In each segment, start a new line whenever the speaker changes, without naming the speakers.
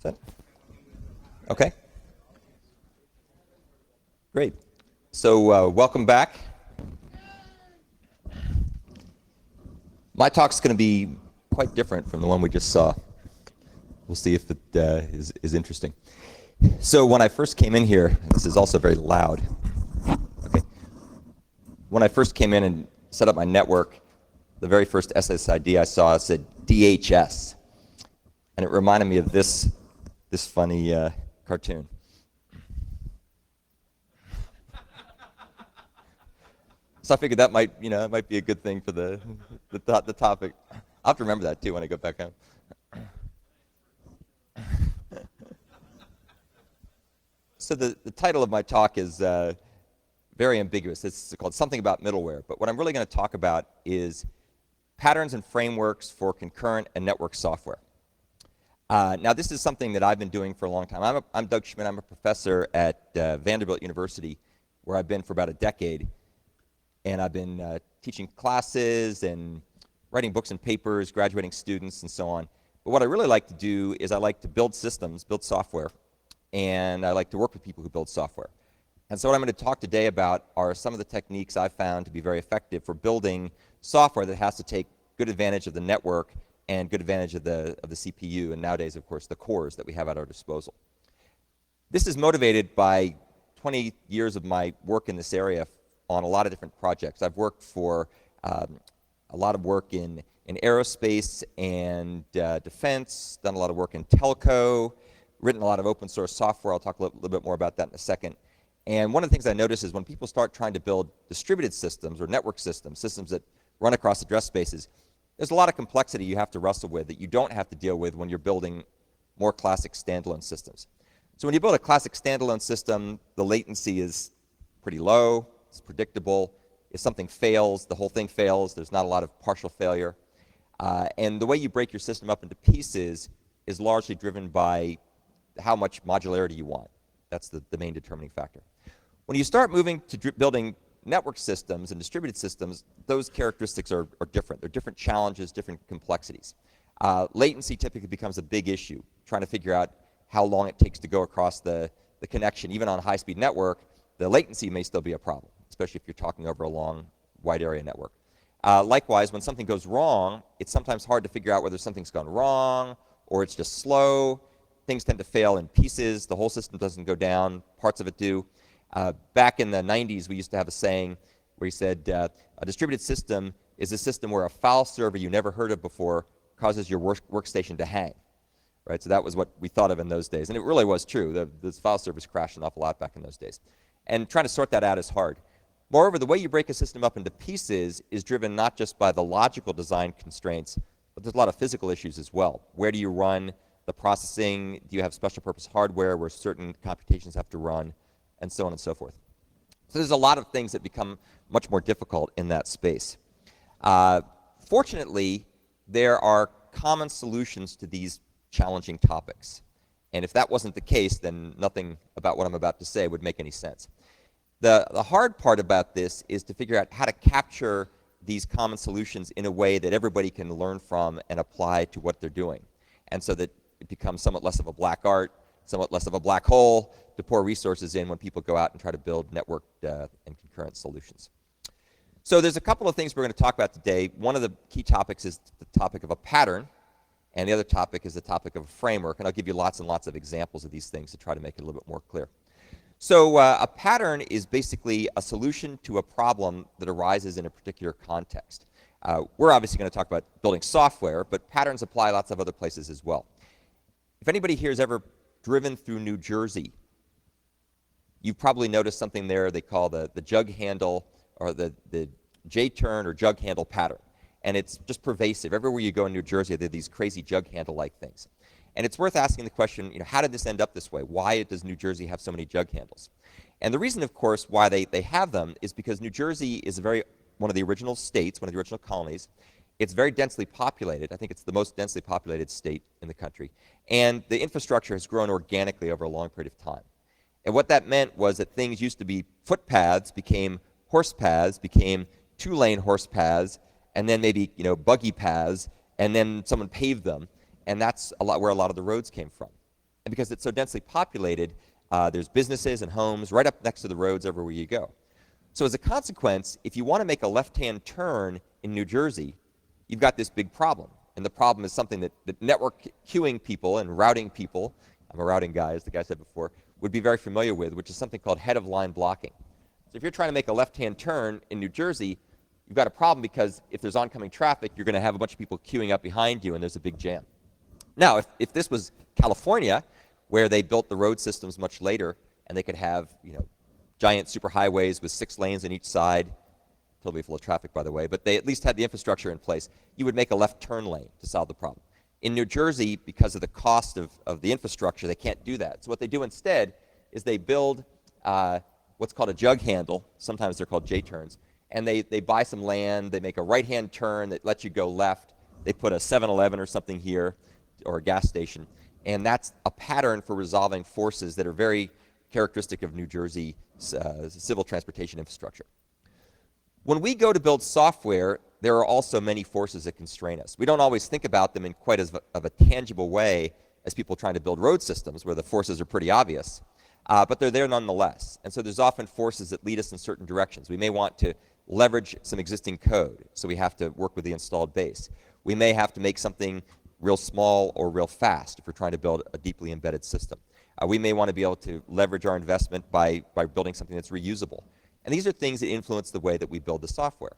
that? Okay. Great. So welcome back. My talk's going to be quite different from the one we just saw. We'll see if it is interesting. So when I first came in here, this is also very loud. Okay. When I first came in and set up my network, the very first SSID I saw said DHS, and it reminded me of this funny cartoon. So I figured that might be a good thing for the topic. I'll have to remember that too when I go back home. So the title of my talk is very ambiguous. It's called Something About Middleware. But what I'm really going to talk about is patterns and frameworks for concurrent and network software. Now, this is something that I've been doing for a long time. I'm Doug Schmidt. I'm a professor at Vanderbilt University, where I've been for about a decade. And I've been teaching classes and writing books and papers, graduating students, and so on. But what I really like to do is I like to build systems, build software, and I like to work with people who build software. And so what I'm going to talk today about are some of the techniques I've found to be very effective for building software that has to take good advantage of the network and good advantage of the CPU, and nowadays, of course, the cores that we have at our disposal. This is motivated by 20 years of my work in this area on a lot of different projects. I've worked for a lot of work in aerospace and defense, done a lot of work in telco, written a lot of open source software. I'll talk a little bit more about that in a second. And one of the things I notice is when people start trying to build distributed systems or network systems, systems that run across address spaces, there's a lot of complexity you have to wrestle with that you don't have to deal with when you're building more classic standalone systems. So when you build a classic standalone system, the latency is pretty low. It's predictable. If something fails, the whole thing fails. There's not a lot of partial failure. And the way you break your system up into pieces is largely driven by how much modularity you want. That's the main determining factor. When you start moving to building network systems and distributed systems, those characteristics are different. They're different challenges, different complexities. Latency typically becomes a big issue, trying to figure out how long it takes to go across the connection. Even on a high-speed network, the latency may still be a problem, especially if you're talking over a long, wide area network. Likewise, when something goes wrong, it's sometimes hard to figure out whether something's gone wrong or it's just slow. Things tend to fail in pieces. The whole system doesn't go down. Parts of it do. Back in the 90s, we used to have a saying where he said, a distributed system is a system where a file server you never heard of before causes your workstation to hang. Right? So that was what we thought of in those days. And it really was true. The file servers crashed an awful lot back in those days. And trying to sort that out is hard. Moreover, the way you break a system up into pieces is driven not just by the logical design constraints, but there's a lot of physical issues as well. Where do you run the processing? Do you have special purpose hardware where certain computations have to run? And so on and so forth. So there's a lot of things that become much more difficult in that space. Fortunately, there are common solutions to these challenging topics. And if that wasn't the case, then nothing about what I'm about to say would make any sense. The hard part about this is to figure out how to capture these common solutions in a way that everybody can learn from and apply to what they're doing. And so that it becomes somewhat less of a black art, somewhat less of a black hole to pour resources in when people go out and try to build networked and concurrent solutions. So there's a couple of things we're going to talk about today. One of the key topics is the topic of a pattern, and the other topic is the topic of a framework. And I'll give you lots and lots of examples of these things to try to make it a little bit more clear. So a pattern is basically a solution to a problem that arises in a particular context. We're obviously going to talk about building software, but patterns apply lots of other places as well. If anybody here has ever driven through New Jersey, you've probably noticed something there they call the jug handle or the J-turn or jug handle pattern. And it's just pervasive. Everywhere you go in New Jersey, there are these crazy jug handle-like things. And it's worth asking the question, how did this end up this way? Why does New Jersey have so many jug handles? And the reason, of course, why they have them is because New Jersey is one of the original states, one of the original colonies. It's very densely populated. I think it's the most densely populated state in the country. And the infrastructure has grown organically over a long period of time. And what that meant was that things used to be footpaths, became horse paths, became two-lane horse paths, and then maybe buggy paths, and then someone paved them. And that's where a lot of the roads came from. And because it's so densely populated, there's businesses and homes right up next to the roads everywhere you go. So as a consequence, if you want to make a left-hand turn in New Jersey, you've got this big problem. And the problem is something that network queuing people and routing people, I'm a routing guy, as the guy said before, would be very familiar with, which is something called head-of-line blocking. So if you're trying to make a left-hand turn in New Jersey, you've got a problem because if there's oncoming traffic, you're going to have a bunch of people queuing up behind you, and there's a big jam. Now, if this was California, where they built the road systems much later, and they could have, giant superhighways with 6 lanes on each side, totally full of traffic, by the way, but they at least had the infrastructure in place, you would make a left turn lane to solve the problem. In New Jersey, because of the cost of the infrastructure, they can't do that. So what they do instead is they build what's called a jug handle. Sometimes they're called J-turns. And they buy some land. They make a right-hand turn that lets you go left. They put a 7-Eleven or something here, or a gas station. And that's a pattern for resolving forces that are very characteristic of New Jersey civil transportation infrastructure. When we go to build software, there are also many forces that constrain us. We don't always think about them in quite as of a tangible way as people trying to build road systems, where the forces are pretty obvious. But they're there nonetheless. And so there's often forces that lead us in certain directions. We may want to leverage some existing code, so we have to work with the installed base. We may have to make something real small or real fast if we're trying to build a deeply embedded system. We may want to be able to leverage our investment by building something that's reusable. And these are things that influence the way that we build the software.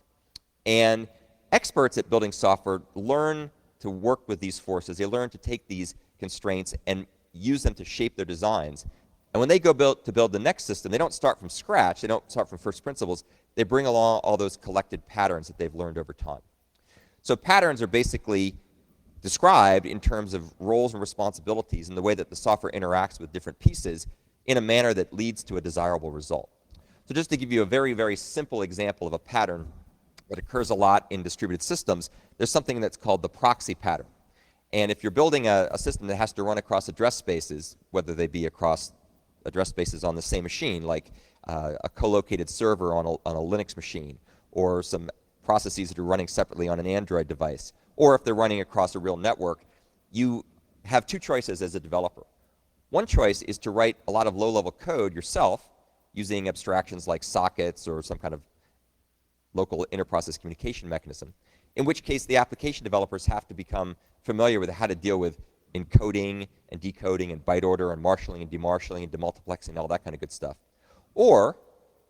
And experts at building software learn to work with these forces. They learn to take these constraints and use them to shape their designs. And when they go to build the next system, they don't start from scratch. They don't start from first principles. They bring along all those collected patterns that they've learned over time. So patterns are basically described in terms of roles and responsibilities and the way that the software interacts with different pieces in a manner that leads to a desirable result. So just to give you a very, very simple example of a pattern that occurs a lot in distributed systems, there's something that's called the proxy pattern. And if you're building a system that has to run across address spaces, whether they be across address spaces on the same machine, like a co-located server on a Linux machine, or some processes that are running separately on an Android device, or if they're running across a real network, you have two choices as a developer. One choice is to write a lot of low-level code yourself using abstractions like sockets or some kind of local inter-process communication mechanism, in which case the application developers have to become familiar with how to deal with encoding and decoding and byte order and marshalling and demarshalling and demultiplexing and all that kind of good stuff. Or,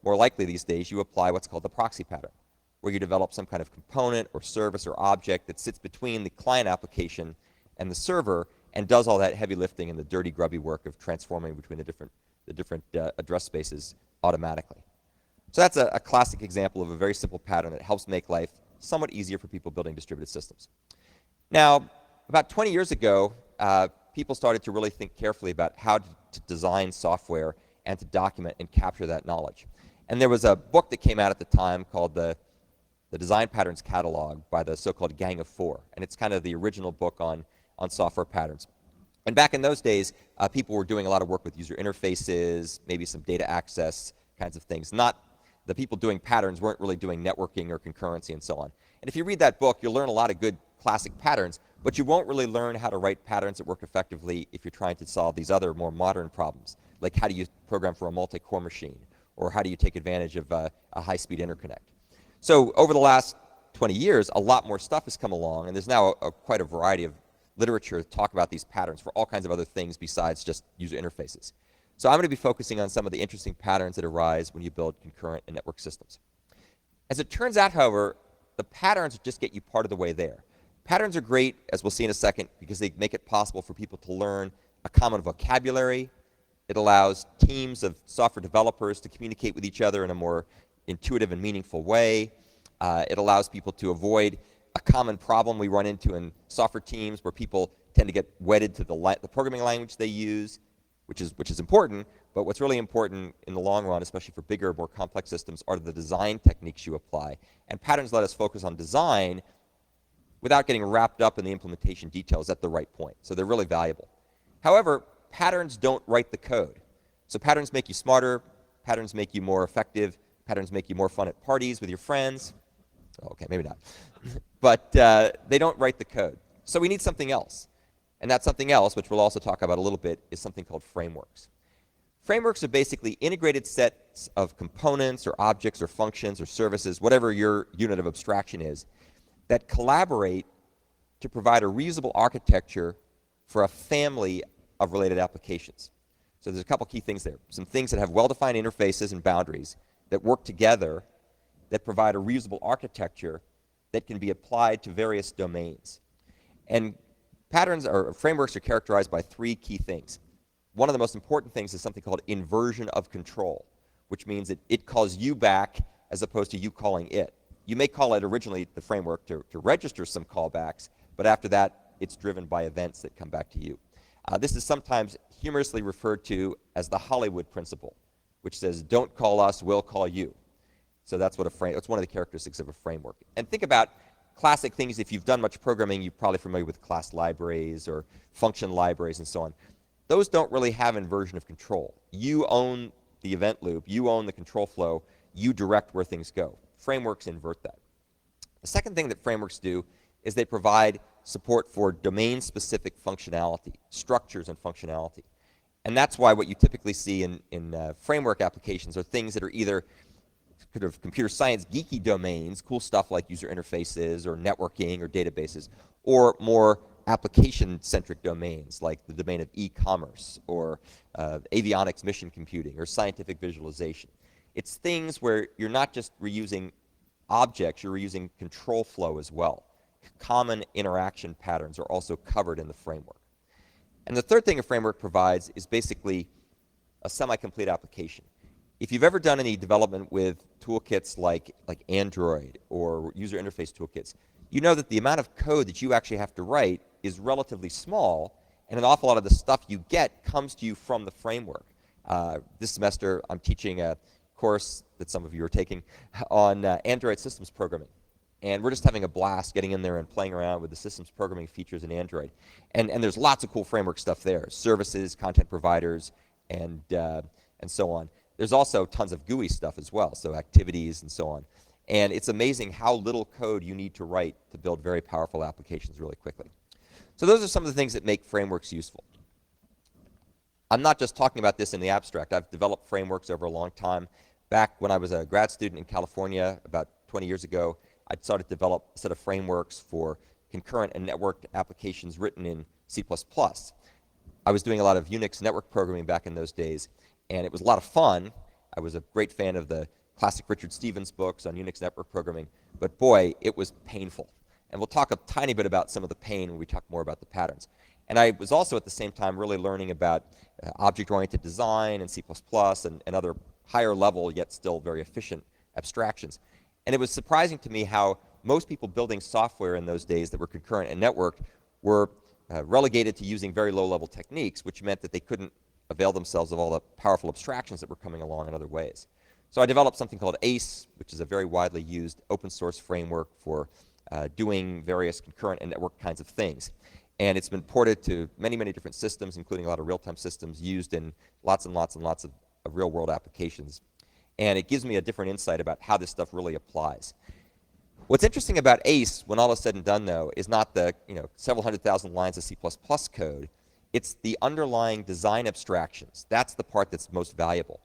more likely these days, you apply what's called the proxy pattern, where you develop some kind of component or service or object that sits between the client application and the server and does all that heavy lifting and the dirty, grubby work of transforming between the different address spaces automatically. So that's a classic example of a very simple pattern that helps make life somewhat easier for people building distributed systems. Now, about 20 years ago, people started to really think carefully about how to design software and to document and capture that knowledge. And there was a book that came out at the time called the Design Patterns Catalog by the so-called Gang of Four. And it's kind of the original book on software patterns. And back in those days, people were doing a lot of work with user interfaces, maybe some data access kinds of things. Not the people doing patterns weren't really doing networking or concurrency and so on. And if you read that book, you'll learn a lot of good classic patterns, but you won't really learn how to write patterns that work effectively if you're trying to solve these other more modern problems, like how do you program for a multi-core machine, or how do you take advantage of a high-speed interconnect. So over the last 20 years, a lot more stuff has come along, and there's now quite a variety of literature to talk about these patterns for all kinds of other things besides just user interfaces. So I'm going to be focusing on some of the interesting patterns that arise when you build concurrent and network systems. As it turns out, however, the patterns just get you part of the way there. Patterns are great, as we'll see in a second, because they make it possible for people to learn a common vocabulary. It allows teams of software developers to communicate with each other in a more intuitive and meaningful way. It allows people to avoid a common problem we run into in software teams where people tend to get wedded to the programming language they use, which is important, but what's really important in the long run, especially for bigger, more complex systems, are the design techniques you apply. And patterns let us focus on design without getting wrapped up in the implementation details at the right point. So they're really valuable. However, patterns don't write the code. So patterns make you smarter, patterns make you more effective, patterns make you more fun at parties with your friends. Okay, maybe not. But they don't write the code. So we need something else. And that something else, which we'll also talk about a little bit, is something called frameworks. Frameworks are basically integrated sets of components or objects or functions or services, whatever your unit of abstraction is, that collaborate to provide a reusable architecture for a family of related applications. So there's a couple key things there. Some things that have well-defined interfaces and boundaries that work together that provide a reusable architecture that can be applied to various domains. And patterns or frameworks are characterized by three key things. One of the most important things is something called inversion of control, which means that it calls you back as opposed to you calling it. You may call it originally the framework to register some callbacks, but after that, it's driven by events that come back to you. This is sometimes humorously referred to as the Hollywood principle, which says, don't call us, we'll call you. So that's what that's one of the characteristics of a framework. And think about classic things. If you've done much programming, you're probably familiar with class libraries or function libraries and so on. Those don't really have inversion of control. You own the event loop. You own the control flow. You direct where things go. Frameworks invert that. The second thing that frameworks do is they provide support for domain-specific functionality, structures and functionality. And that's why what you typically see in framework applications are things that are either kind of computer science geeky domains, cool stuff like user interfaces or networking or databases, or more application-centric domains like the domain of e-commerce or avionics mission computing or scientific visualization. It's things where you're not just reusing objects, you're reusing control flow as well. Common interaction patterns are also covered in the framework. And the third thing a framework provides is basically a semi-complete application. If you've ever done any development with toolkits like Android or user interface toolkits, you know that the amount of code that you actually have to write is relatively small, and an awful lot of the stuff you get comes to you from the framework. This semester, I'm teaching a course that some of you are taking on Android systems programming. And we're just having a blast getting in there and playing around with the systems programming features in Android. And there's lots of cool framework stuff there, services, content providers, and so on. There's also tons of GUI stuff as well, so activities and so on. And it's amazing how little code you need to write to build very powerful applications really quickly. So those are some of the things that make frameworks useful. I'm not just talking about this in the abstract. I've developed frameworks over a long time. Back when I was a grad student in California about 20 years ago, I started to develop a set of frameworks for concurrent and networked applications written in C++. I was doing a lot of Unix network programming back in those days, and it was a lot of fun. I was a great fan of the classic Richard Stevens books on Unix network programming, but boy, it was painful. And we'll talk a tiny bit about some of the pain when we talk more about the patterns. And I was also at the same time really learning about object-oriented design and C++ and other higher level yet still very efficient abstractions. And it was surprising to me how most people building software in those days that were concurrent and networked were relegated to using very low-level techniques, which meant that they couldn't avail themselves of all the powerful abstractions that were coming along in other ways. So I developed something called ACE, which is a very widely used open source framework for doing various concurrent and network kinds of things. And it's been ported to many, many different systems, including a lot of real-time systems used in lots and lots and lots of real-world applications. And it gives me a different insight about how this stuff really applies. What's interesting about ACE, when all is said and done, though, is not the several 100,000 lines of C++ code. It's the underlying design abstractions. That's the part that's most valuable.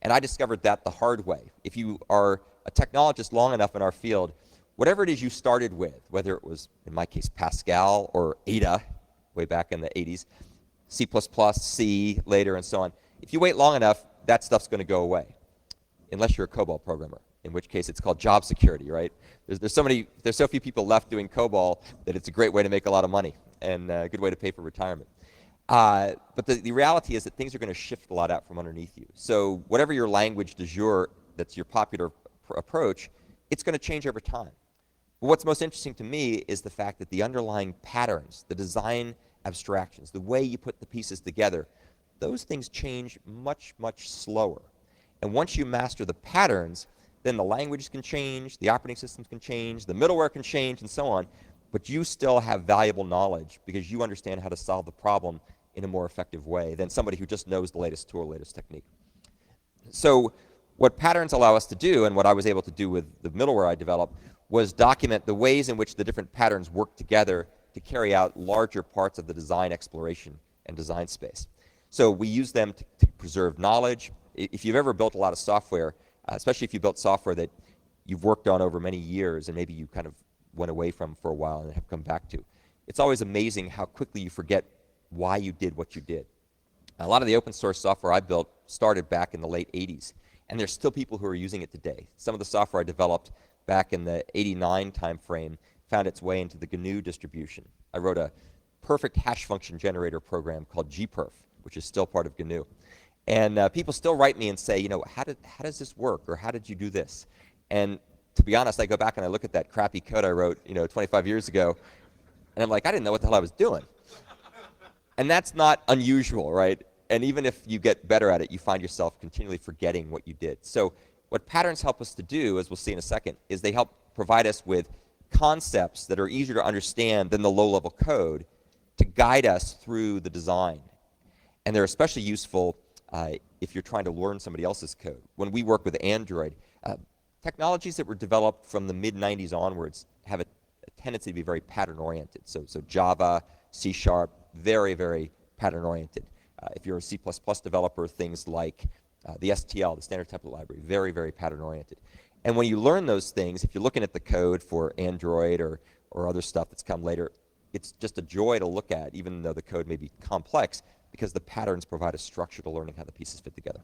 And I discovered that the hard way. If you are a technologist long enough in our field, whatever it is you started with, whether it was, in my case, Pascal or Ada, way back in the 80s, C++, C later, and so on, if you wait long enough, that stuff's going to go away, unless you're a COBOL programmer, in which case it's called job security, right? There's so few people left doing COBOL that it's a great way to make a lot of money and a good way to pay for retirement. But the reality is that things are going to shift a lot out from underneath you. So whatever your language du jour that's your popular approach, it's going to change over time. But what's most interesting to me is the fact that the underlying patterns, the design abstractions, the way you put the pieces together, those things change much, much slower. And once you master the patterns, then the languages can change, the operating systems can change, the middleware can change, and so on. But you still have valuable knowledge because you understand how to solve the problem in a more effective way than somebody who just knows the latest tool, latest technique. So what patterns allow us to do, and what I was able to do with the middleware I developed, was document the ways in which the different patterns work together to carry out larger parts of the design exploration and design space. So we use them to preserve knowledge. If you've ever built a lot of software, especially if you built software that you've worked on over many years and maybe you kind of went away from for a while and have come back to, it's always amazing how quickly you forget why you did what you did. A lot of the open source software I built started back in the late 80s, and there's still people who are using it today. Some of the software I developed back in the 89 time frame found its way into the GNU distribution. I wrote a perfect hash function generator program called gperf, which is still part of GNU. And people still write me and say, you know, how does this work, or how did you do this? And to be honest, I go back and I look at that crappy code I wrote, you know, 25 years ago, and I'm like, I didn't know what the hell I was doing. And that's not unusual, right? And even if you get better at it, you find yourself continually forgetting what you did. So what patterns help us to do, as we'll see in a second, is they help provide us with concepts that are easier to understand than the low-level code to guide us through the design. And they're especially useful if you're trying to learn somebody else's code. When we work with Android, technologies that were developed from the mid-90s onwards have a tendency to be very pattern-oriented. So Java, C#, very, very pattern-oriented. If you're a C++ developer, things like the STL, the standard template library, very, very pattern-oriented. And when you learn those things, if you're looking at the code for Android or other stuff that's come later, it's just a joy to look at, even though the code may be complex, because the patterns provide a structure to learning how the pieces fit together.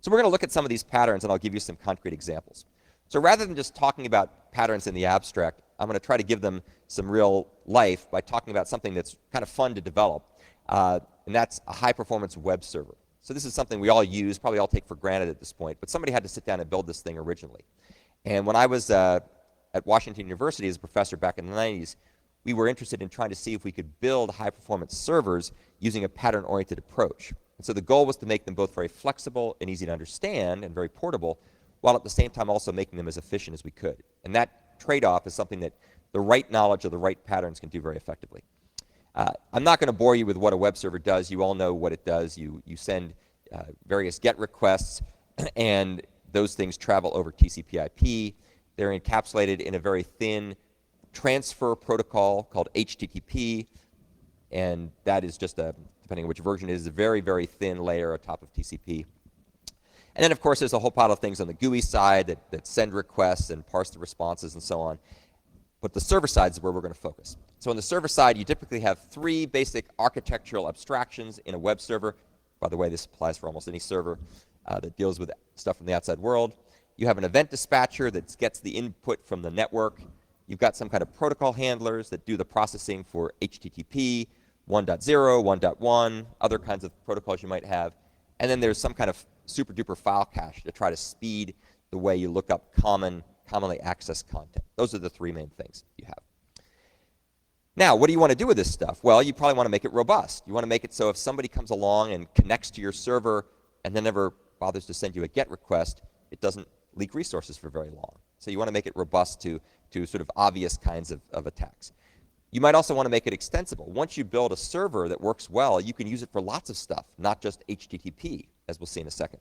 So we're going to look at some of these patterns, and I'll give you some concrete examples. So rather than just talking about patterns in the abstract, I'm going to try to give them some real life by talking about something that's kind of fun to develop, and that's a high-performance web server. So this is something we all use, probably all take for granted at this point, but somebody had to sit down and build this thing originally. And when I was at Washington University as a professor back in the 90s, we were interested in trying to see if we could build high-performance servers using a pattern-oriented approach. And so the goal was to make them both very flexible and easy to understand and very portable, while at the same time also making them as efficient as we could. And that trade-off is something that the right knowledge of the right patterns can do very effectively. I'm not going to bore you with what a web server does. You all know what it does. You send various GET requests, and those things travel over TCP/IP. They're encapsulated in a very thin transfer protocol called HTTP, and that is just depending on which version it is, a very, very thin layer atop of TCP. And then, of course, there's a whole pile of things on the GUI side that send requests and parse the responses and so on. But the server side is where we're going to focus. So on the server side, you typically have three basic architectural abstractions in a web server. By the way, this applies for almost any server that deals with stuff from the outside world. You have an event dispatcher that gets the input from the network. You've got some kind of protocol handlers that do the processing for HTTP, 1.0, 1.1, other kinds of protocols you might have. And then there's some kind of super-duper file cache to try to speed the way you look up commonly accessed content. Those are the three main things you have. Now, what do you want to do with this stuff? Well, you probably want to make it robust. You want to make it so if somebody comes along and connects to your server and then never bothers to send you a GET request, it doesn't leak resources for very long. So you want to make it robust to sort of obvious kinds of attacks. You might also want to make it extensible. Once you build a server that works well, you can use it for lots of stuff, not just HTTP, as we'll see in a second.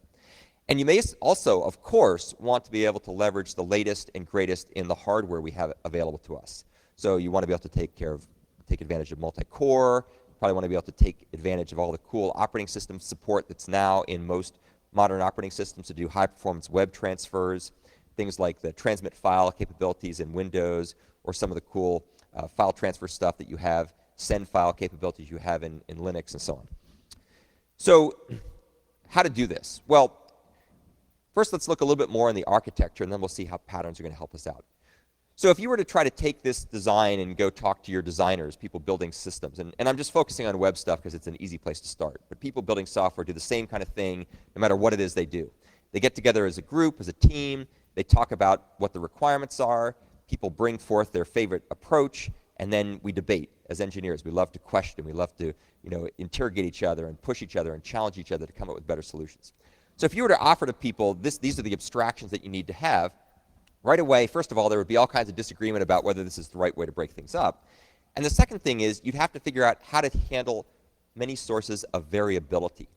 And you may also, of course, want to be able to leverage the latest and greatest in the hardware we have available to us. So you want to be able to take advantage of multi-core. You probably want to be able to take advantage of all the cool operating system support that's now in most modern operating systems to do high-performance web transfers, things like the transmit file capabilities in Windows, or some of the cool file transfer stuff that you have, send file capabilities you have in Linux, and so on. So how to do this? Well, first let's look a little bit more in the architecture, and then we'll see how patterns are going to help us out. So if you were to try to take this design and go talk to your designers, people building systems, and I'm just focusing on web stuff because it's an easy place to start, but people building software do the same kind of thing no matter what it is they do. They get together as a group, as a team, they talk about what the requirements are, people bring forth their favorite approach, and then we debate as engineers. We love to question, we love to interrogate each other and push each other and challenge each other to come up with better solutions. So if you were to offer to people, these are the abstractions that you need to have, right away, first of all, there would be all kinds of disagreement about whether this is the right way to break things up. And the second thing is you'd have to figure out how to handle many sources of variability.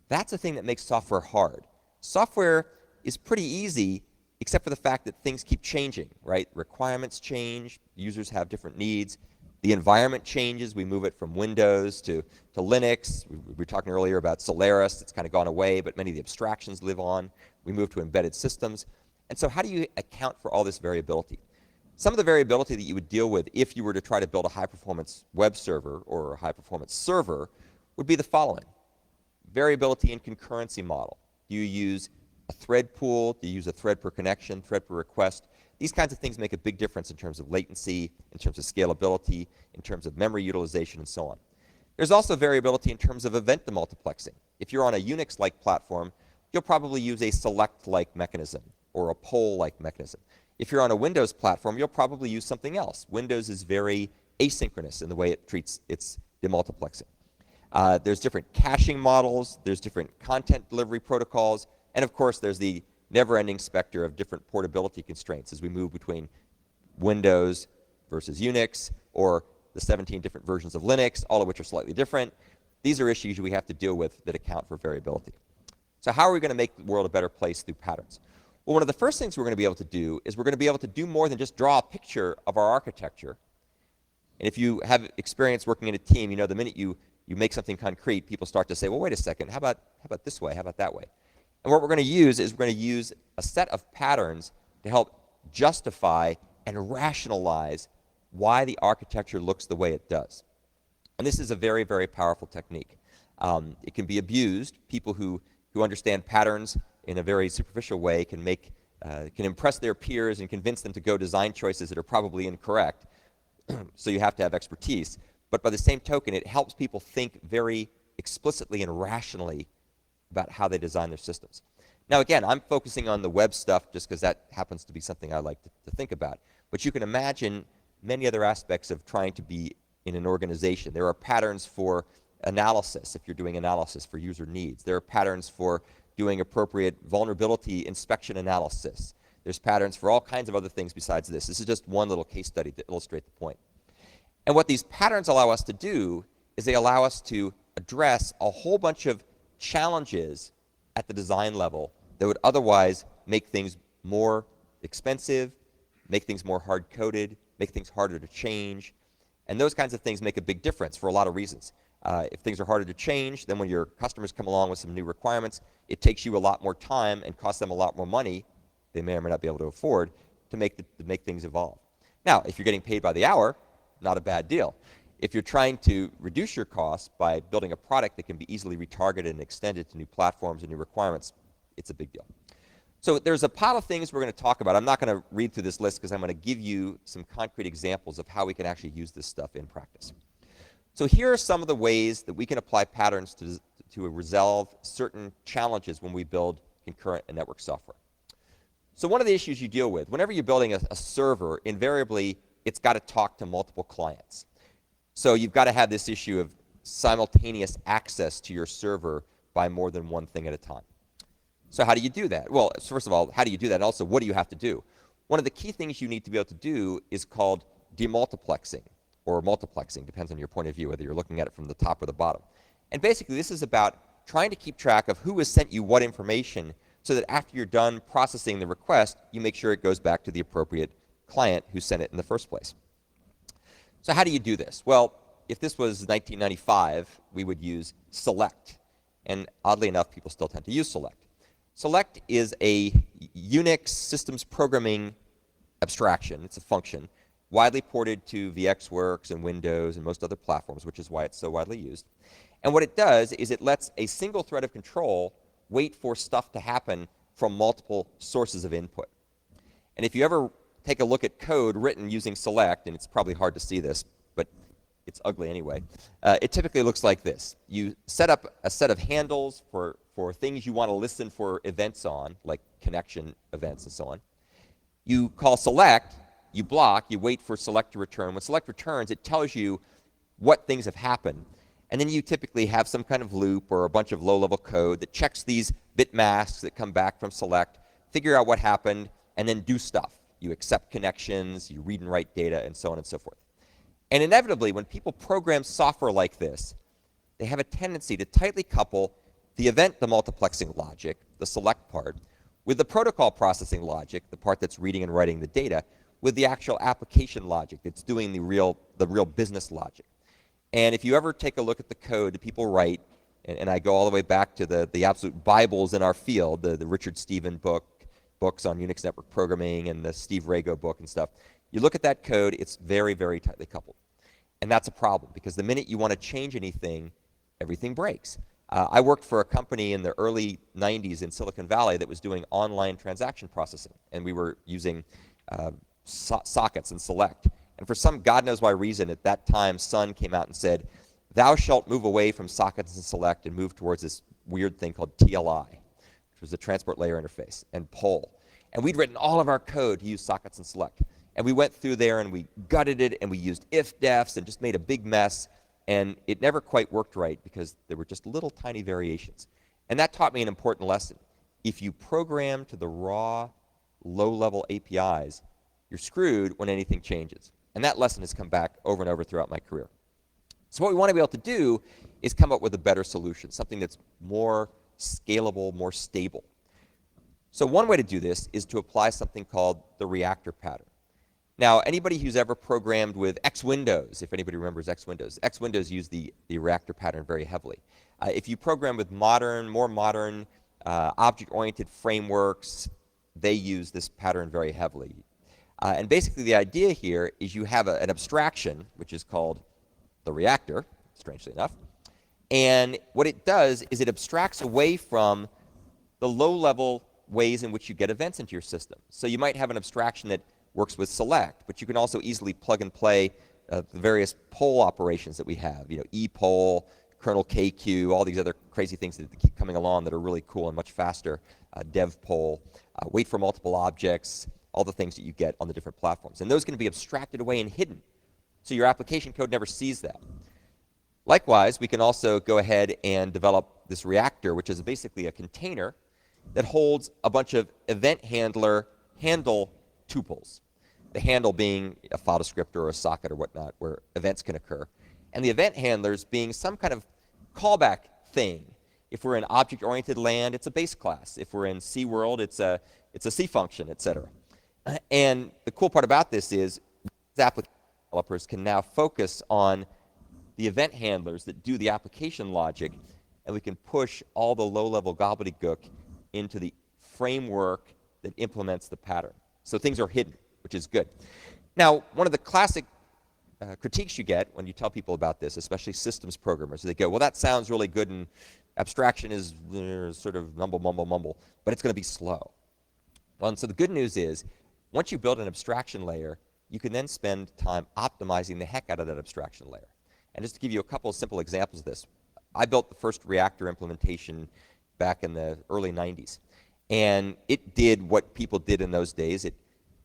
That's the thing that makes software hard. Software is pretty easy, except for the fact that things keep changing, right? Requirements change, users have different needs. The environment changes. We move it from Windows to Linux. We were talking earlier about Solaris. It's kind of gone away, but many of the abstractions live on. We move to embedded systems. And so how do you account for all this variability? Some of the variability that you would deal with if you were to try to build a high-performance web server or a high-performance server would be the following. Variability in concurrency model. Do you use a thread pool? Do you use a thread per connection, thread per request? These kinds of things make a big difference in terms of latency, in terms of scalability, in terms of memory utilization, and so on. There's also variability in terms of event demultiplexing. If you're on a Unix-like platform, you'll probably use a select-like mechanism or a poll-like mechanism. If you're on a Windows platform, you'll probably use something else. Windows is very asynchronous in the way it treats its demultiplexing. There's different caching models, there's different content delivery protocols, and of course there's the never-ending specter of different portability constraints as we move between Windows versus Unix, or the 17 different versions of Linux, all of which are slightly different. These are issues we have to deal with that account for variability. So how are we going to make the world a better place through patterns? Well, one of the first things we're going to be able to do is we're going to be able to do more than just draw a picture of our architecture. And if you have experience working in a team, you know the minute you make something concrete, people start to say, well, wait a second, how about this way, how about that way? And what we're going to use is we're going to use a set of patterns to help justify and rationalize why the architecture looks the way it does. And this is a very, very powerful technique. It can be abused. People who understand patterns in a very superficial way can impress their peers and convince them to go design choices that are probably incorrect. So you have to have expertise. But by the same token, it helps people think very explicitly and rationally about how they design their systems. Now again, I'm focusing on the web stuff just because that happens to be something I like to think about. But you can imagine many other aspects of trying to be in an organization. There are patterns for analysis if you're doing analysis for user needs. There are patterns for doing appropriate vulnerability inspection analysis. There's patterns for all kinds of other things besides this. This is just one little case study to illustrate the point. And what these patterns allow us to do is they allow us to address a whole bunch of challenges at the design level that would otherwise make things more expensive, make things more hard-coded, make things harder to change. And those kinds of things make a big difference for a lot of reasons. If things are harder to change, then when your customers come along with some new requirements, it takes you a lot more time and costs them a lot more money they may or may not be able to afford to make things evolve. Now, if you're getting paid by the hour, not a bad deal. If you're trying to reduce your costs by building a product that can be easily retargeted and extended to new platforms and new requirements, it's a big deal. So there's a pile of things we're going to talk about. I'm not going to read through this list because I'm going to give you some concrete examples of how we can actually use this stuff in practice. So here are some of the ways that we can apply patterns to resolve certain challenges when we build concurrent and network software. So one of the issues you deal with, whenever you're building a server, invariably it's got to talk to multiple clients. So you've got to have this issue of simultaneous access to your server by more than one thing at a time. So how do you do that? Well, first of all, how do you do that? And also, what do you have to do? One of the key things you need to be able to do is called demultiplexing, or multiplexing, depends on your point of view, whether you're looking at it from the top or the bottom. And basically, this is about trying to keep track of who has sent you what information so that after you're done processing the request, you make sure it goes back to the appropriate client who sent it in the first place. So how do you do this? Well, if this was 1995, we would use select. And oddly enough, people still tend to use select. Select is a Unix systems programming abstraction. It's a function widely ported to VxWorks and Windows and most other platforms, which is why it's so widely used. And what it does is it lets a single thread of control wait for stuff to happen from multiple sources of input. And if you ever take a look at code written using select, and it's probably hard to see this, but it's ugly anyway, it typically looks like this. You set up a set of handles for things you want to listen for events on, like connection events and so on. You call select, you block, you wait for select to return. When select returns, it tells you what things have happened. And then you typically have some kind of loop or a bunch of low-level code that checks these bit masks that come back from select, figure out what happened, and then do stuff. You accept connections, you read and write data, and so on and so forth. And inevitably, when people program software like this, they have a tendency to tightly couple the event demultiplexing logic, the select part, with the protocol processing logic, the part that's reading and writing the data, with the actual application logic that's doing the real the real business logic. And if you ever take a look at the code that people write, and I go all the way back to the absolute Bibles in our field, the Richard Stevens books on Unix network programming and the Steve Rago book and stuff, you look at that code, it's very, very tightly coupled. And that's a problem, because the minute you want to change anything, everything breaks. I worked for a company in the early 90s in Silicon Valley that was doing online transaction processing, and we were using sockets and select. And for some God knows why reason, at that time, Sun came out and said, thou shalt move away from sockets and select and move towards this weird thing called TLI, which was the transport layer interface, and POL. And we'd written all of our code to use sockets and select. And we went through there and we gutted it and we used if-defs and just made a big mess. And it never quite worked right because there were just little tiny variations. And that taught me an important lesson. If you program to the raw, low-level APIs, you're screwed when anything changes. And that lesson has come back over and over throughout my career. So what we want to be able to do is come up with a better solution, something that's more scalable, more stable. So one way to do this is to apply something called the reactor pattern. Now, anybody who's ever programmed with X Windows, if anybody remembers X Windows use the reactor pattern very heavily. If you program with more modern, object-oriented frameworks, they use this pattern very heavily. And basically the idea here is you have an abstraction, which is called the reactor, strangely enough. And what it does is it abstracts away from the low-level ways in which you get events into your system. So you might have an abstraction that works with select, but you can also easily plug and play the various poll operations that we have, epoll, kernel KQ, all these other crazy things that keep coming along that are really cool and much faster, dev poll, wait for multiple objects, all the things that you get on the different platforms. And those can be abstracted away and hidden, so your application code never sees that. Likewise, we can also go ahead and develop this reactor, which is basically a container that holds a bunch of event handle tuples. The handle being a file descriptor or a socket or whatnot, where events can occur. And the event handlers being some kind of callback thing. If we're in object-oriented land, it's a base class. If we're in C world, it's a C function, etc. And the cool part about this is application developers can now focus on the event handlers that do the application logic, and we can push all the low-level gobbledygook into the framework that implements the pattern. So things are hidden, which is good. Now, one of the classic critiques you get when you tell people about this, especially systems programmers, they go, well, that sounds really good, and abstraction is sort of mumble, mumble, mumble, but it's going to be slow. Well, and so the good news is, once you build an abstraction layer, you can then spend time optimizing the heck out of that abstraction layer. And just to give you a couple of simple examples of this, I built the first reactor implementation back in the early 90s. And it did what people did in those days. It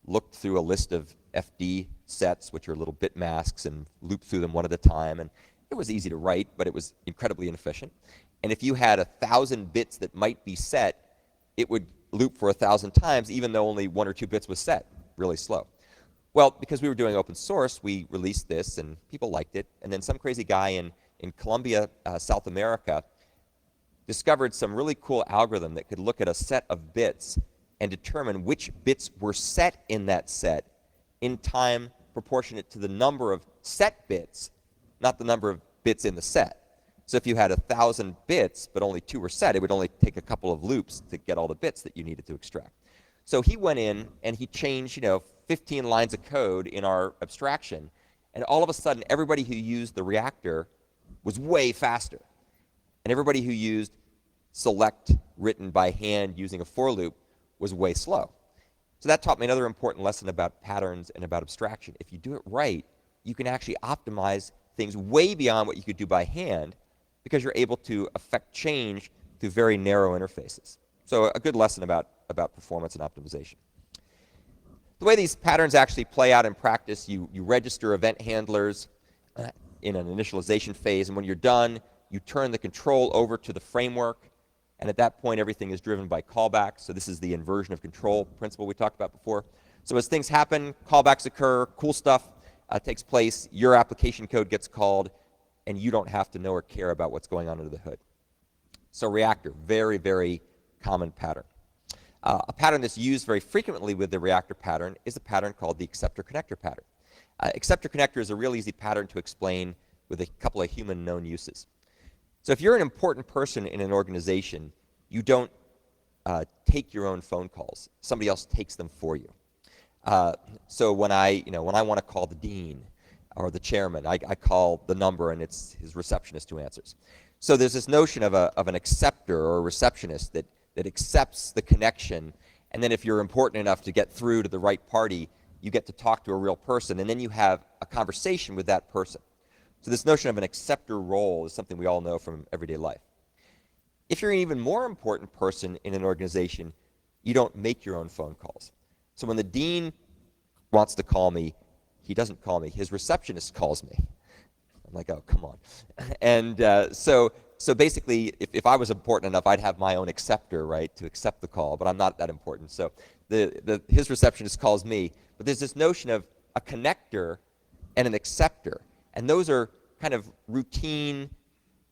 looked through a list of FD sets, which are little bit masks, and looped through them one at a time. And it was easy to write, but it was incredibly inefficient. And if you had 1,000 bits that might be set, it would loop for 1,000 times, even though only 1 or 2 bits was set. Really slow. Well, because we were doing open source, we released this, and people liked it. And then some crazy guy in Colombia, South America, discovered some really cool algorithm that could look at a set of bits and determine which bits were set in that set in time proportionate to the number of set bits, not the number of bits in the set. So if you had 1,000 bits, but only 2 were set, it would only take a couple of loops to get all the bits that you needed to extract. So he went in and he changed, 15 lines of code in our abstraction, and all of a sudden, everybody who used the reactor was way faster. And everybody who used select written by hand using a for loop was way slow. So that taught me another important lesson about patterns and about abstraction. If you do it right, you can actually optimize things way beyond what you could do by hand, because you're able to affect change through very narrow interfaces. So a good lesson about performance and optimization. The way these patterns actually play out in practice, you register event handlers in an initialization phase, and when you're done, you turn the control over to the framework, and at that point, everything is driven by callbacks. So this is the inversion of control principle we talked about before. So as things happen, callbacks occur, cool stuff takes place, your application code gets called, and you don't have to know or care about what's going on under the hood. So reactor, very, very common pattern. A pattern that's used very frequently with the reactor pattern is a pattern called the acceptor-connector pattern. Acceptor connector is a real easy pattern to explain with a couple of human known uses. So if you're an important person in an organization, you don't take your own phone calls. Somebody else takes them for you. So when I want to call the dean or the chairman, I call the number and it's his receptionist who answers. So there's this notion of an acceptor or a receptionist that accepts the connection, and then if you're important enough to get through to the right party, you get to talk to a real person, and then you have a conversation with that person. So this notion of an acceptor role is something we all know from everyday life. If you're an even more important person in an organization, you don't make your own phone calls. So when the dean wants to call me, he doesn't call me. His receptionist calls me. I'm like, oh, come on. And so basically, if I was important enough, I'd have my own acceptor, right, to accept the call, but I'm not that important. So his receptionist calls me. But there's this notion of a connector and an acceptor. And those are kind of routine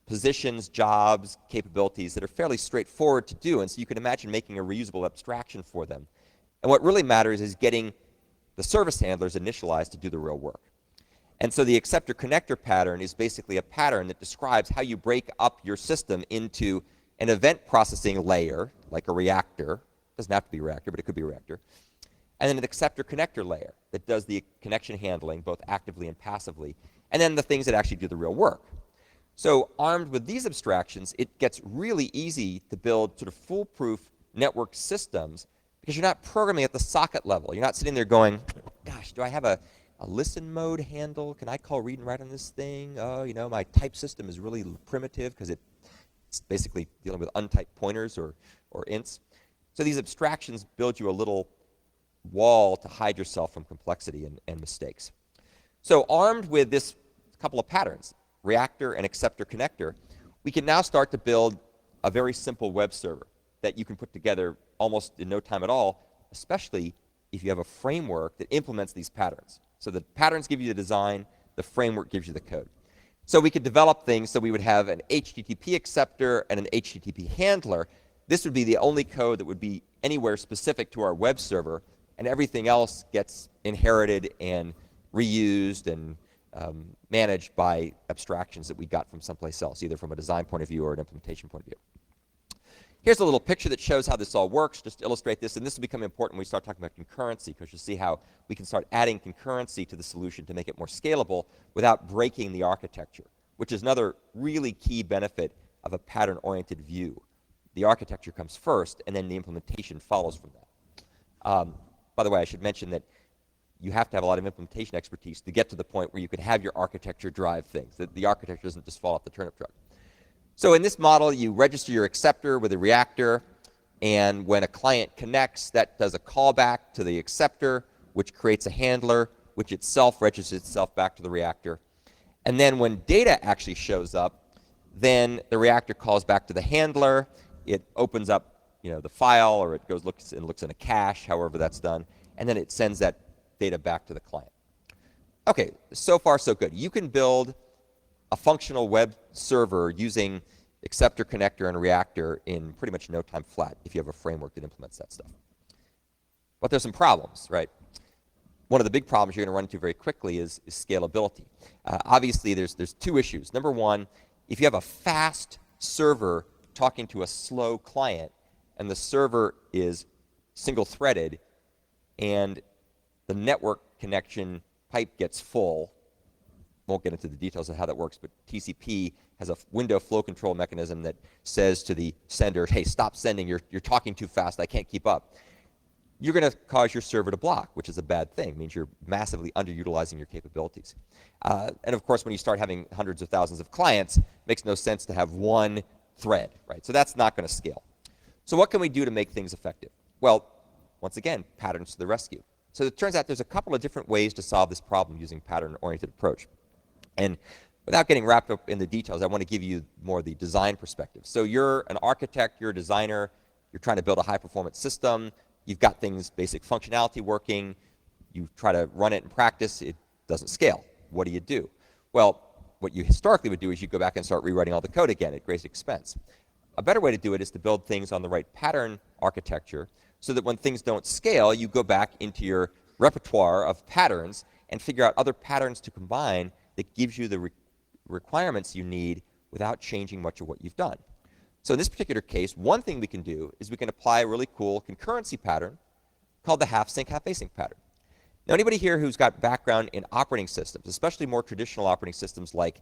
positions, jobs, capabilities that are fairly straightforward to do. And so you can imagine making a reusable abstraction for them. And what really matters is getting the service handlers initialized to do the real work. And so the acceptor connector pattern is basically a pattern that describes how you break up your system into an event processing layer, like a reactor. It doesn't have to be a reactor, but it could be a reactor. And then an acceptor connector layer that does the connection handling, both actively and passively. And then the things that actually do the real work. So armed with these abstractions, it gets really easy to build sort of foolproof network systems because you're not programming at the socket level. You're not sitting there going, gosh, do I have a listen mode handle? Can I call read and write on this thing? Oh, my type system is really primitive because it's basically dealing with untyped pointers or ints. So these abstractions build you a little wall to hide yourself from complexity and mistakes. So armed with this couple of patterns, reactor and acceptor connector, we can now start to build a very simple web server that you can put together almost in no time at all, especially if you have a framework that implements these patterns. So the patterns give you the design, the framework gives you the code. So we could develop things so we would have an HTTP acceptor and an HTTP handler. This would be the only code that would be anywhere specific to our web server, and everything else gets inherited and reused and managed by abstractions that we got from someplace else, either from a design point of view or an implementation point of view. Here's a little picture that shows how this all works, just to illustrate this, and this will become important when we start talking about concurrency, because you'll see how we can start adding concurrency to the solution to make it more scalable without breaking the architecture, which is another really key benefit of a pattern-oriented view. The architecture comes first, and then the implementation follows from that. By the way, I should mention that you have to have a lot of implementation expertise to get to the point where you can have your architecture drive things, that the architecture doesn't just fall off the turnip truck. So in this model, you register your acceptor with a reactor, and when a client connects, that does a callback to the acceptor, which creates a handler, which itself registers itself back to the reactor. And then when data actually shows up, then the reactor calls back to the handler. It opens up the file, or it looks in a cache, however that's done, and then it sends that data back to the client. Okay, so far so good. You can build a functional web server using acceptor, connector, and reactor in pretty much no time flat if you have a framework that implements that stuff. But there's some problems, right? One of the big problems you're going to run into very quickly is scalability. Obviously, there's two issues. Number one, if you have a fast server talking to a slow client, and the server is single-threaded, and the network connection pipe gets full. Won't get into the details of how that works, but TCP has a window flow control mechanism that says to the sender, hey, stop sending, you're talking too fast, I can't keep up. You're going to cause your server to block, which is a bad thing. It means you're massively underutilizing your capabilities. And of course, when you start having hundreds of thousands of clients, it makes no sense to have one thread, right? So that's not going to scale. So what can we do to make things effective? Well, once again, patterns to the rescue. So it turns out there's a couple of different ways to solve this problem using pattern-oriented approach. And without getting wrapped up in the details, I want to give you more the design perspective. So you're an architect, you're a designer, you're trying to build a high-performance system, you've got things, basic functionality working, you try to run it in practice, it doesn't scale. What do? Well, what you historically would do is you go back and start rewriting all the code again at great expense. A better way to do it is to build things on the right pattern architecture so that when things don't scale, you go back into your repertoire of patterns and figure out other patterns to combine that gives you the requirements you need without changing much of what you've done. So in this particular case, one thing we can do is we can apply a really cool concurrency pattern called the half-sync, half-async pattern. Now, anybody here who's got background in operating systems, especially more traditional operating systems like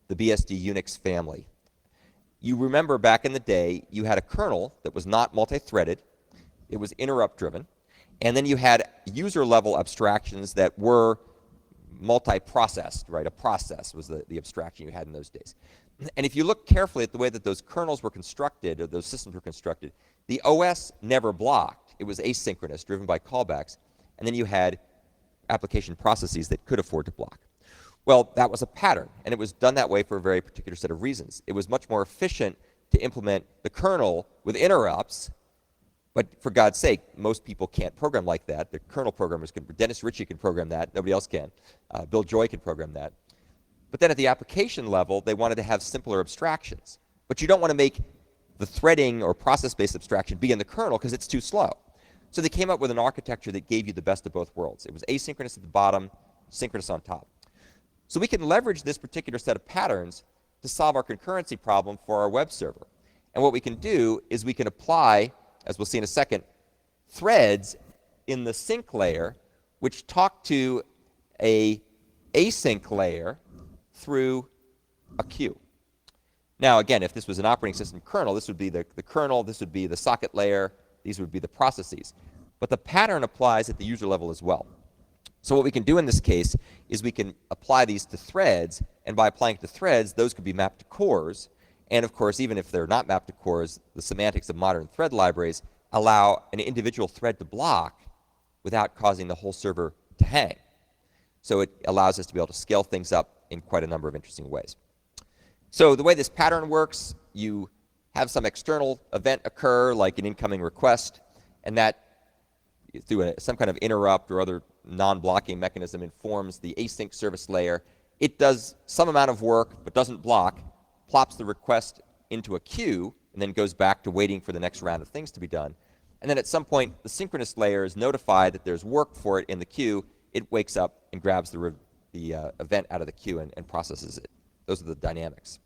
the BSD Unix family, you remember back in the day, you had a kernel that was not multi-threaded, it was interrupt-driven, and then you had user-level abstractions that were multi-processed, right? A process was the abstraction you had in those days. And if you look carefully at the way that those kernels were constructed, or those systems were constructed, the OS never blocked. It was asynchronous, driven by callbacks. And then you had application processes that could afford to block. Well, that was a pattern, and it was done that way for a very particular set of reasons. It was much more efficient to implement the kernel with interrupts, but for God's sake, most people can't program like that. The kernel programmers can. Dennis Ritchie can program that. Nobody else can. Bill Joy can program that. But then at the application level, they wanted to have simpler abstractions. But you don't want to make the threading or process-based abstraction be in the kernel because it's too slow. So they came up with an architecture that gave you the best of both worlds. It was asynchronous at the bottom, synchronous on top. So we can leverage this particular set of patterns to solve our concurrency problem for our web server. And what we can do is we can apply, as we'll see in a second, threads in the sync layer which talk to a async layer through a queue. Now, again, if this was an operating system kernel, this would be the kernel, this would be the socket layer, these would be the processes. But the pattern applies at the user level as well. So what we can do in this case is we can apply these to threads, and by applying it to threads, those could be mapped to cores. And of course, even if they're not mapped to cores, the semantics of modern thread libraries allow an individual thread to block without causing the whole server to hang. So it allows us to be able to scale things up in quite a number of interesting ways. So the way this pattern works, you have some external event occur, like an incoming request, and that, through some kind of interrupt or other non-blocking mechanism, informs the async service layer. It does some amount of work, but doesn't block, plops the request into a queue, and then goes back to waiting for the next round of things to be done. And then at some point, the synchronous layer is notified that there's work for it in the queue. It wakes up and grabs the event out of the queue and processes it. Those are the dynamics.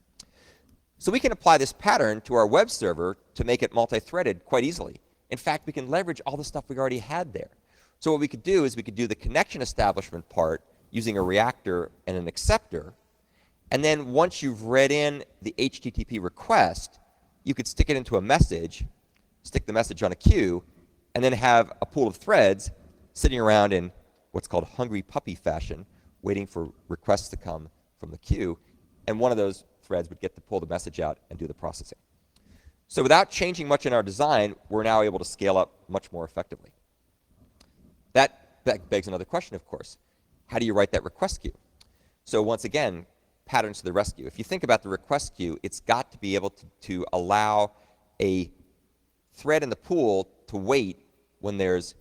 So we can apply this pattern to our web server to make it multi-threaded quite easily. In fact, we can leverage all the stuff we already had there. So what we could do is we could do the connection establishment part using a reactor and an acceptor. And then once you've read in the HTTP request, you could stick it into a message, stick the message on a queue, and then have a pool of threads sitting around in what's called hungry puppy fashion, waiting for requests to come from the queue. And one of those threads would get to pull the message out and do the processing. So without changing much in our design, we're now able to scale up much more effectively. That begs another question, of course. How do you write that request queue? So once again, patterns to the rescue. If you think about the request queue, it's got to be able to allow a thread in the pool to wait when there's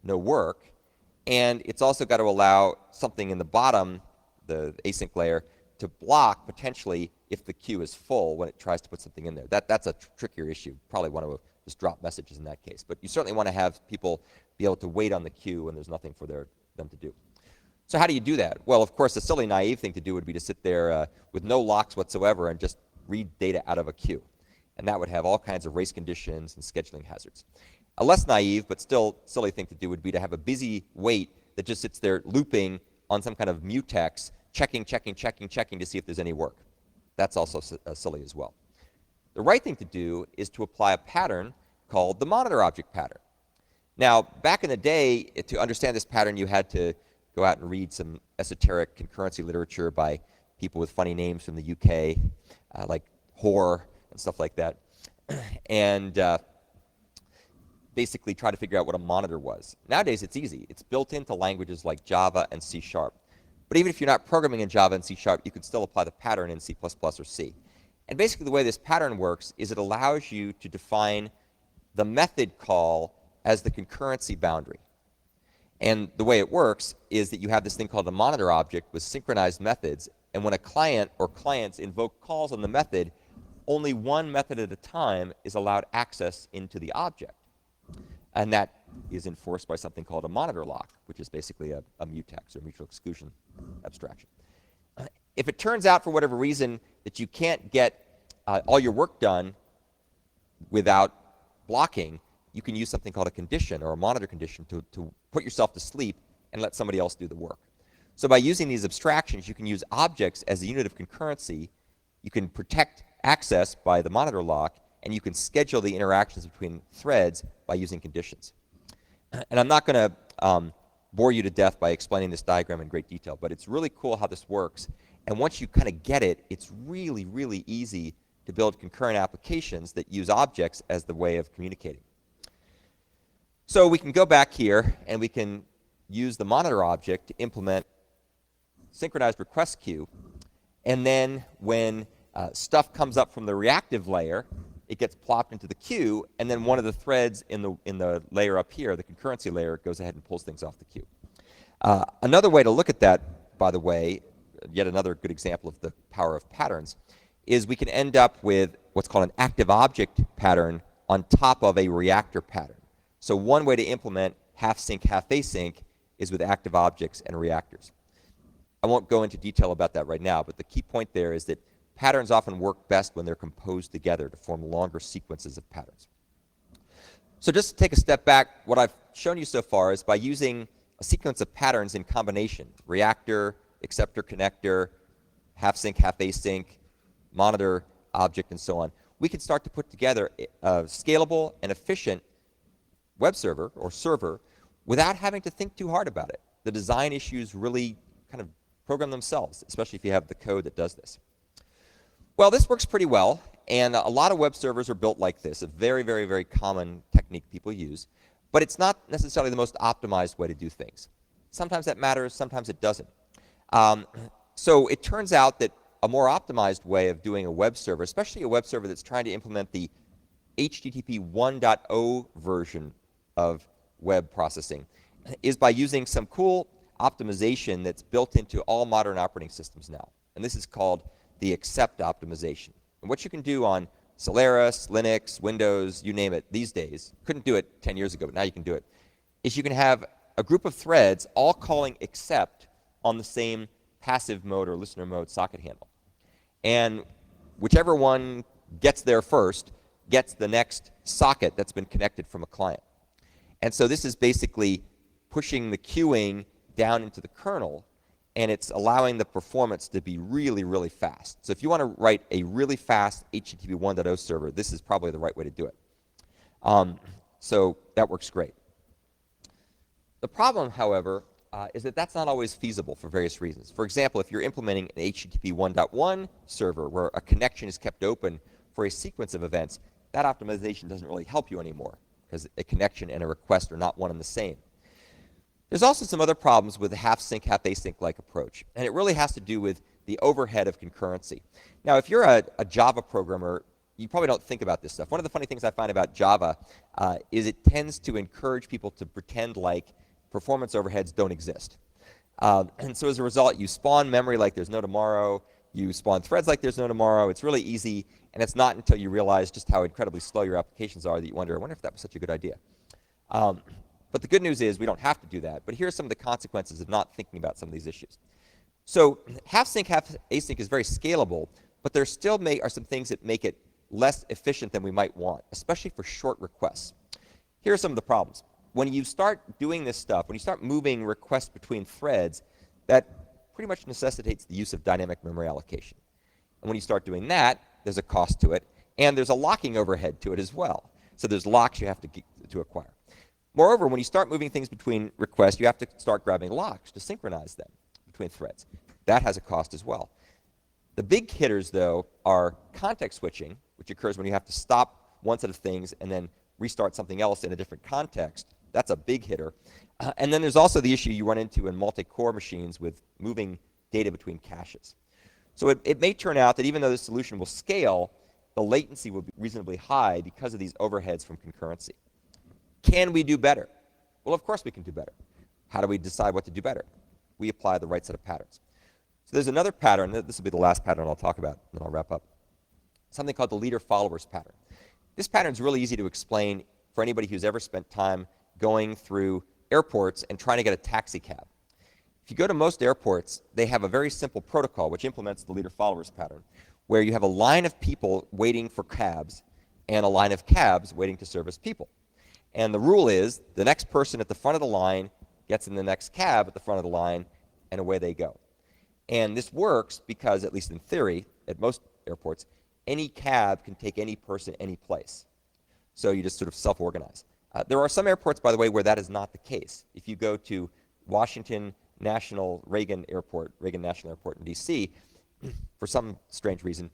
no work. And it's also got to allow something in the bottom, the async layer, to block potentially if the queue is full when it tries to put something in there. That's a trickier issue. Probably want to just drop messages in that case. But you certainly want to have people be able to wait on the queue when there's nothing for them to do. So how do you do that? Well, of course, a silly, naive thing to do would be to sit there with no locks whatsoever and just read data out of a queue. And that would have all kinds of race conditions and scheduling hazards. A less naive, but still silly thing to do would be to have a busy wait that just sits there looping on some kind of mutex, checking to see if there's any work. That's also silly as well. The right thing to do is to apply a pattern called the monitor object pattern. Now, back in the day, to understand this pattern, you had to go out and read some esoteric concurrency literature by people with funny names from the UK, like Hoare and stuff like that, and basically try to figure out what a monitor was. Nowadays, it's easy. It's built into languages like Java and C#. But even if you're not programming in Java and C#, you could still apply the pattern in C++ or C. And basically the way this pattern works is it allows you to define the method call as the concurrency boundary. And the way it works is that you have this thing called a monitor object with synchronized methods, and when a client or clients invoke calls on the method, only one method at a time is allowed access into the object. And that is enforced by something called a monitor lock, which is basically a mutex, or mutual exclusion abstraction. If it turns out, for whatever reason, that you can't get all your work done without blocking, you can use something called a condition, or a monitor condition, to put yourself to sleep and let somebody else do the work. So by using these abstractions, you can use objects as a unit of concurrency. You can protect access by the monitor lock, and you can schedule the interactions between threads by using conditions. And I'm not going to bore you to death by explaining this diagram in great detail, but it's really cool how this works. And once you kind of get it, it's really, really easy to build concurrent applications that use objects as the way of communicating. So we can go back here, and we can use the monitor object to implement synchronized request queue. And then when stuff comes up from the reactive layer, it gets plopped into the queue, and then one of the threads in the layer up here, the concurrency layer, goes ahead and pulls things off the queue. Another way to look at that, by the way, yet another good example of the power of patterns, is we can end up with what's called an active object pattern on top of a reactor pattern. So one way to implement half sync, half async is with active objects and reactors. I won't go into detail about that right now, but the key point there is that patterns often work best when they're composed together to form longer sequences of patterns. So just to take a step back, what I've shown you so far is by using a sequence of patterns in combination, reactor, acceptor, connector, half sync, half async, monitor, object, and so on, we can start to put together a scalable and efficient web server or server without having to think too hard about it. The design issues really kind of program themselves, especially if you have the code that does this. Well, this works pretty well, and a lot of web servers are built like this, a very, very, very common technique people use, but it's not necessarily the most optimized way to do things. Sometimes that matters, sometimes it doesn't. So it turns out that a more optimized way of doing a web server, especially a web server that's trying to implement the HTTP 1.0 version of web processing, is by using some cool optimization that's built into all modern operating systems now. And this is called the accept optimization. And what you can do on Solaris, Linux, Windows, you name it, these days, couldn't do it 10 years ago, but now you can do it, is you can have a group of threads all calling accept on the same passive mode or listener mode socket handle. And whichever one gets there first gets the next socket that's been connected from a client. And so this is basically pushing the queuing down into the kernel, and it's allowing the performance to be really, really fast. So if you want to write a really fast HTTP 1.0 server, this is probably the right way to do it. So that works great. The problem, however, is that that's not always feasible for various reasons. For example, if you're implementing an HTTP 1.1 server where a connection is kept open for a sequence of events, that optimization doesn't really help you anymore because a connection and a request are not one and the same. There's also some other problems with the half sync, half async-like approach, and it really has to do with the overhead of concurrency. Now, if you're a Java programmer, you probably don't think about this stuff. One of the funny things I find about Java is it tends to encourage people to pretend like performance overheads don't exist. And so as a result, you spawn memory like there's no tomorrow. You spawn threads like there's no tomorrow. It's really easy, and it's not until you realize just how incredibly slow your applications are that you wonder, I wonder if that was such a good idea. But the good news is we don't have to do that. But here are some of the consequences of not thinking about some of these issues. So half sync, half async is very scalable, but there still are some things that make it less efficient than we might want, especially for short requests. Here are some of the problems. When you start doing this stuff, when you start moving requests between threads, that pretty much necessitates the use of dynamic memory allocation. And when you start doing that, there's a cost to it, and there's a locking overhead to it as well. So there's locks you have to acquire. Moreover, when you start moving things between requests, you have to start grabbing locks to synchronize them between threads. That has a cost as well. The big hitters, though, are context switching, which occurs when you have to stop one set of things and then restart something else in a different context. That's a big hitter. And then there's also the issue you run into in multi-core machines with moving data between caches. So it may turn out that even though this solution will scale, the latency will be reasonably high because of these overheads from concurrency. Can we do better? Well, of course we can do better. How do we decide what to do better? We apply the right set of patterns. So there's another pattern. This will be the last pattern I'll talk about, and then I'll wrap up. Something called the leader-followers pattern. This pattern is really easy to explain for anybody who's ever spent time going through airports and trying to get a taxi cab. If you go to most airports, they have a very simple protocol which implements the leader-followers pattern, where you have a line of people waiting for cabs and a line of cabs waiting to service people. And the rule is the next person at the front of the line gets in the next cab at the front of the line, and away they go. And this works because, at least in theory, at most airports, any cab can take any person any place. So you just sort of self-organize. There are some airports, by the way, where that is not the case. If you go to Washington National Reagan National Airport in D.C., for some strange reason,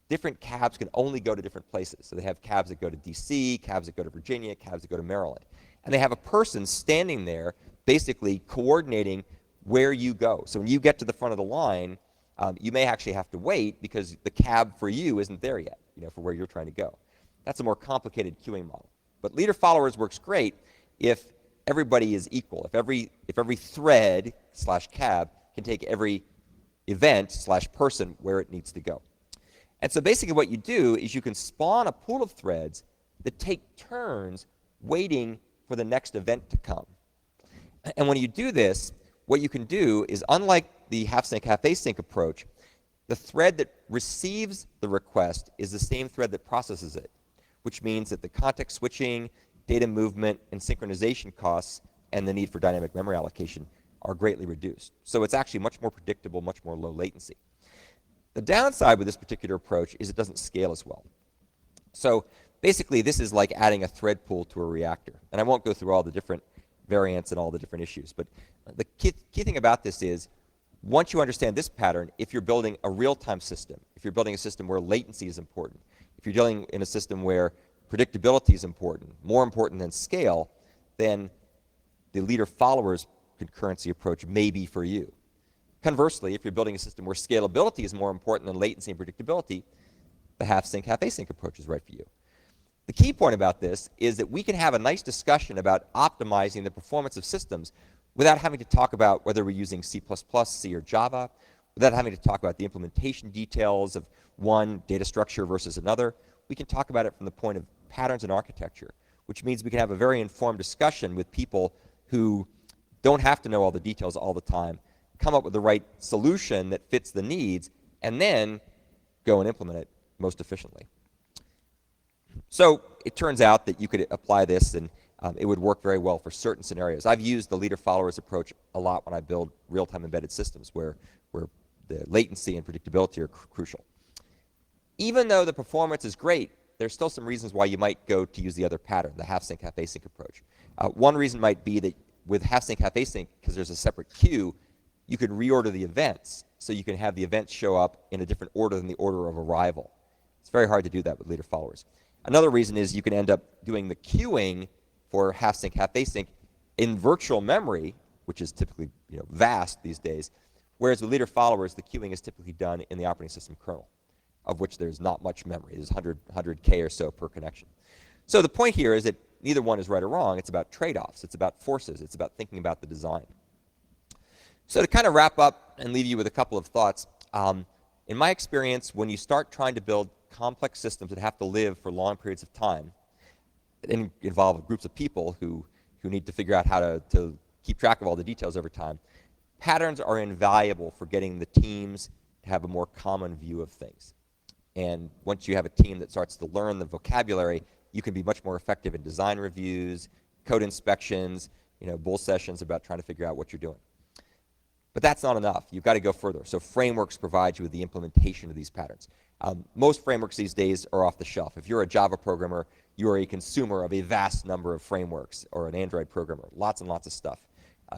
different cabs can only go to different places. So they have cabs that go to D.C., cabs that go to Virginia, cabs that go to Maryland. And they have a person standing there basically coordinating where you go. So when you get to the front of the line, you may actually have to wait because the cab for you isn't there yet, for where you're trying to go. That's a more complicated queuing model. But leader-followers works great if everybody is equal, if every thread / cab can take every event / person where it needs to go. And so basically what you do is you can spawn a pool of threads that take turns waiting for the next event to come. And when you do this, what you can do is, unlike the half-sync, half-async approach, the thread that receives the request is the same thread that processes it, which means that the context switching, data movement, and synchronization costs and the need for dynamic memory allocation are greatly reduced. So it's actually much more predictable, much more low latency. The downside with this particular approach is it doesn't scale as well. So basically, this is like adding a thread pool to a reactor. And I won't go through all the different variants and all the different issues. But the key thing about this is, once you understand this pattern, if you're building a real-time system, if you're building a system where latency is important, if you're dealing in a system where predictability is important, more important than scale, then the leader-followers concurrency approach may be for you. Conversely, if you're building a system where scalability is more important than latency and predictability, the half-sync, half-async approach is right for you. The key point about this is that we can have a nice discussion about optimizing the performance of systems without having to talk about whether we're using C++, C, or Java, without having to talk about the implementation details of one data structure versus another. We can talk about it from the point of patterns and architecture, which means we can have a very informed discussion with people who don't have to know all the details all the time, come up with the right solution that fits the needs, and then go and implement it most efficiently. So it turns out that you could apply this, and it would work very well for certain scenarios. I've used the leader-followers approach a lot when I build real-time embedded systems where the latency and predictability are crucial. Even though the performance is great, there's still some reasons why you might go to use the other pattern, the half-sync, half-async approach. One reason might be that with half-sync, half-async, because there's a separate queue, you could reorder the events, so you can have the events show up in a different order than the order of arrival. It's very hard to do that with leader-followers. Another reason is you can end up doing the queuing for half-sync, half-async in virtual memory, which is typically vast these days, whereas with leader-followers, the queuing is typically done in the operating system kernel, of which there's not much memory. There's 100K or so per connection. So the point here is that neither one is right or wrong. It's about trade-offs. It's about forces. It's about thinking about the design. So to kind of wrap up and leave you with a couple of thoughts, in my experience, when you start trying to build complex systems that have to live for long periods of time and involve groups of people who need to figure out how to keep track of all the details over time, patterns are invaluable for getting the teams to have a more common view of things. And once you have a team that starts to learn the vocabulary, you can be much more effective in design reviews, code inspections, bull sessions about trying to figure out what you're doing. But that's not enough. You've got to go further. So frameworks provide you with the implementation of these patterns. Most frameworks these days are off the shelf. If you're a Java programmer, you are a consumer of a vast number of frameworks, or an Android programmer, lots and lots of stuff.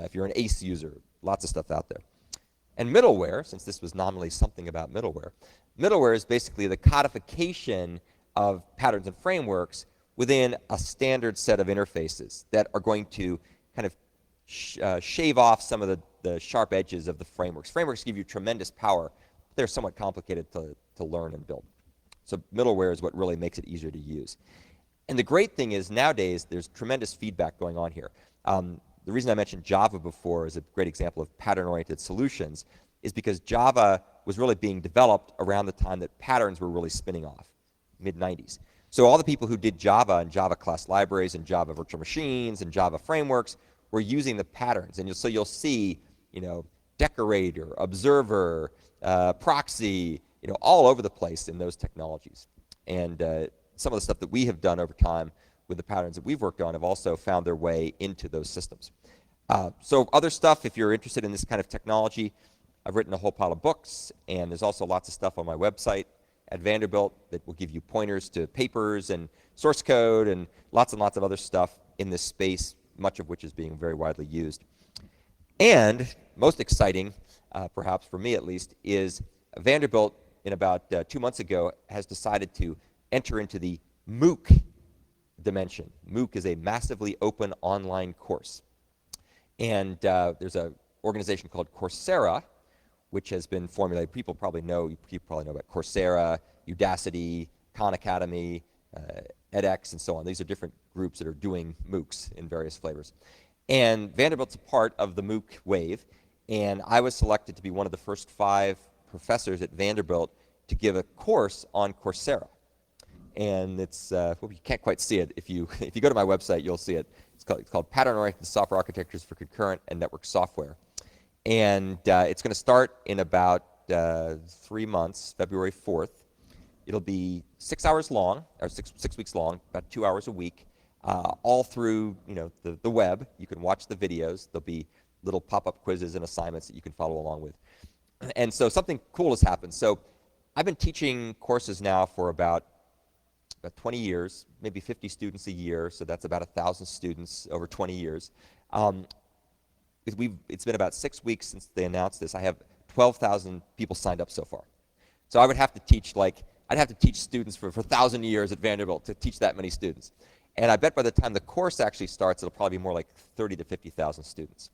If you're an ACE user, lots of stuff out there. And middleware, since this was nominally something about middleware, middleware is basically the codification of patterns and frameworks within a standard set of interfaces that are going to kind of shave off some of the sharp edges of the frameworks. Frameworks give you tremendous power, but they're somewhat complicated to learn and build. So middleware is what really makes it easier to use. And the great thing is nowadays there's tremendous feedback going on here. The reason I mentioned Java before as a great example of pattern-oriented solutions is because Java was really being developed around the time that patterns were really spinning off, mid-90s. So all the people who did Java and Java class libraries and Java virtual machines and Java frameworks were using the patterns. And so you'll see, decorator, observer, proxy, all over the place in those technologies. And some of the stuff that we have done over time with the patterns that we've worked on have also found their way into those systems. So other stuff, if you're interested in this kind of technology, I've written a whole pile of books, and there's also lots of stuff on my website at Vanderbilt that will give you pointers to papers and source code and lots of other stuff in this space, much of which is being very widely used. And most exciting, perhaps for me at least, is Vanderbilt, in about 2 months ago, has decided to enter into the MOOC dimension. MOOC is a massively open online course. And there's an organization called Coursera, which has been formulated. People probably know about Coursera, Udacity, Khan Academy, edX, and so on. These are different groups that are doing MOOCs in various flavors. And Vanderbilt's a part of the MOOC wave, and I was selected to be one of the first 5 professors at Vanderbilt to give a course on Coursera. And it's, well, you can't quite see it. If you go to my website, you'll see it. It's called Pattern-Oriented Software Architectures for Concurrent and Network Software. And it's going to start in about 3 months, February 4th. It'll be 6 hours long, or six weeks long, about 2 hours a week, all through the web. You can watch the videos. There'll be little pop-up quizzes and assignments that you can follow along with. And so something cool has happened. So I've been teaching courses now for about 20 years, maybe 50 students a year, so that's about 1,000 students over 20 years. It's been about 6 weeks since they announced this. I have 12,000 people signed up so far. So I would have to teach I'd have to teach students for 1,000 years at Vanderbilt to teach that many students. And I bet by the time the course actually starts, it'll probably be more like 30 to 50,000 students.